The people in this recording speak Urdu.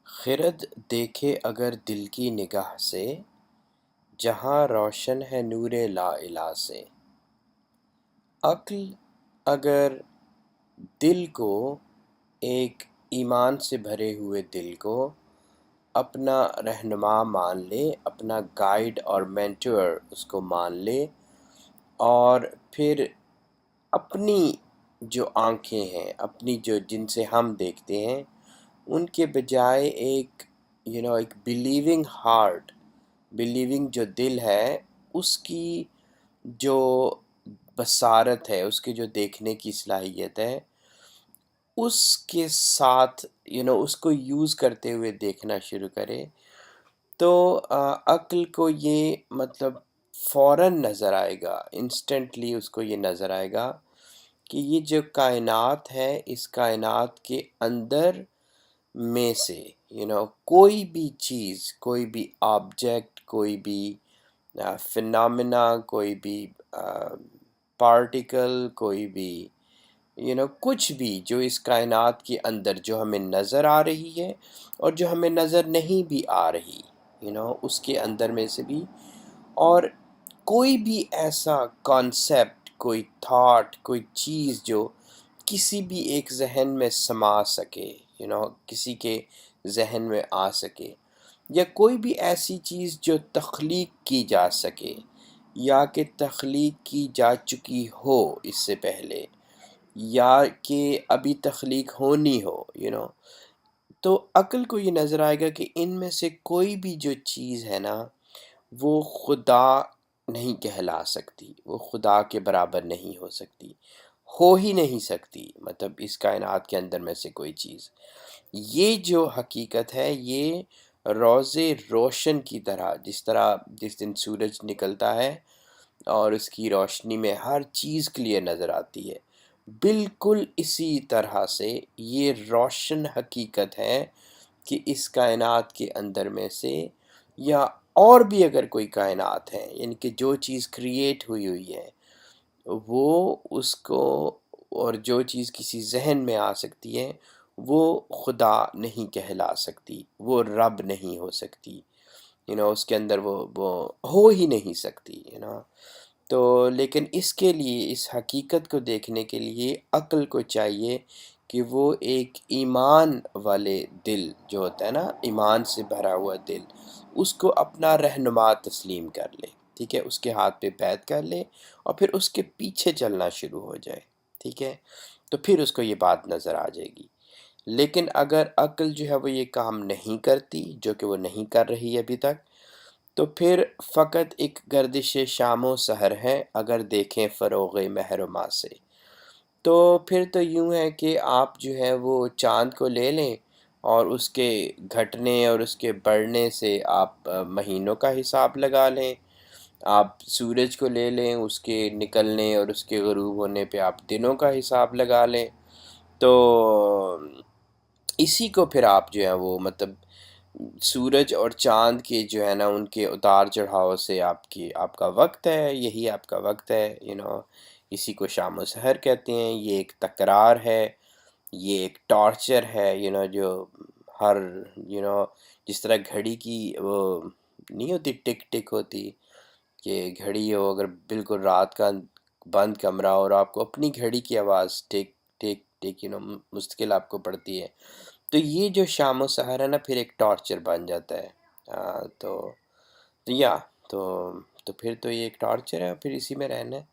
خرد دیکھے اگر دل کی نگاہ سے، جہاں روشن ہے نور لا الہ سے۔ عقل اگر دل کو، ایک ایمان سے بھرے ہوئے دل کو اپنا رہنما مان لے، اپنا گائیڈ اور مینٹور اس کو مان لے، اور پھر اپنی جو آنکھیں ہیں، اپنی جن سے ہم دیکھتے ہیں، ان کے بجائے ایک ایک بلیونگ ہارٹ، بلیونگ جو دل ہے، اس کی جو بصارت ہے، اس کی جو دیکھنے کی صلاحیت ہے، اس کے ساتھ اس کو یوز کرتے ہوئے دیکھنا شروع کرے، تو عقل کو یہ مطلب فوراً نظر آئے گا، انسٹنٹلی اس کو یہ نظر آئے گا کہ یہ جو کائنات ہے، اس کائنات کے اندر میں سے کوئی بھی چیز، کوئی بھی آبجیکٹ، کوئی بھی فنامنا، کوئی بھی پارٹیکل، کوئی بھی کچھ بھی جو اس کائنات کے اندر جو ہمیں نظر آ رہی ہے اور جو ہمیں نظر نہیں بھی آ رہی، اس کے اندر میں سے بھی، اور کوئی بھی ایسا کانسیپٹ، کوئی تھاٹ، کوئی چیز جو کسی بھی ایک ذہن میں سما سکے، کسی کے ذہن میں آ سکے، یا کوئی بھی ایسی چیز جو تخلیق کی جا سکے یا کہ تخلیق کی جا چکی ہو اس سے پہلے، یا کہ ابھی تخلیق ہونی ہو، تو عقل کو یہ نظر آئے گا کہ ان میں سے کوئی بھی جو چیز ہے نا، وہ خدا نہیں کہلا سکتی، وہ خدا کے برابر نہیں ہو سکتی، ہو ہی نہیں سکتی، مطلب اس کائنات کے اندر میں سے کوئی چیز۔ یہ جو حقیقت ہے، یہ روز روشن کی طرح، جس دن سورج نکلتا ہے اور اس کی روشنی میں ہر چیز کلیئر نظر آتی ہے، بالکل اسی طرح سے یہ روشن حقیقت ہے کہ اس کائنات کے اندر میں سے، یا اور بھی اگر کوئی کائنات ہے، یعنی کہ جو چیز کریٹ ہوئی ہے، وہ اس کو، اور جو چیز کسی ذہن میں آ سکتی ہے، وہ خدا نہیں کہلا سکتی، وہ رب نہیں ہو سکتی، اس کے اندر وہ ہو ہی نہیں سکتی، تو لیکن اس کے لیے، اس حقیقت کو دیکھنے کے لیے عقل کو چاہیے کہ وہ ایک ایمان والے دل جو ہوتا ہے نا، ایمان سے بھرا ہوا دل، اس کو اپنا رہنما تسلیم کر لے، ٹھیک ہے، اس کے ہاتھ پہ بیعت کر لے اور پھر اس کے پیچھے چلنا شروع ہو جائے، ٹھیک ہے، تو پھر اس کو یہ بات نظر آ جائے گی۔ لیکن اگر عقل جو ہے وہ یہ کام نہیں کرتی، جو کہ وہ نہیں کر رہی ابھی تک، تو پھر فقط ایک گردش شام و سحر ہے، اگر دیکھیں فروغ مہر و ماہ سے۔ تو پھر تو یوں ہے کہ آپ جو ہے وہ چاند کو لے لیں اور اس کے گھٹنے اور اس کے بڑھنے سے آپ مہینوں کا حساب لگا لیں، آپ سورج کو لے لیں، اس کے نکلنے اور اس کے غروب ہونے پہ آپ دنوں کا حساب لگا لیں، تو اسی کو پھر آپ جو ہے وہ مطلب سورج اور چاند کے جو ہے نا، ان کے اتار چڑھاؤ سے آپ کا وقت ہے، یہی آپ کا وقت ہے، اسی کو شام و سحر کہتے ہیں۔ یہ ایک تکرار ہے، یہ ایک ٹارچر ہے، جو ہر جس طرح گھڑی کی وہ نہیں ہوتی، ٹک ٹک ہوتی، کہ گھڑی ہو، اگر بالکل رات کا بند کمرہ اور آپ کو اپنی گھڑی کی آواز ٹک ٹک ٹک مستقل آپ کو پڑتی ہے، تو یہ جو شام و سحر ہے نا، پھر ایک ٹارچر بن جاتا ہے۔ تو تو یا تو تو پھر تو یہ ایک ٹارچر ہے، پھر اسی میں رہنا ہے۔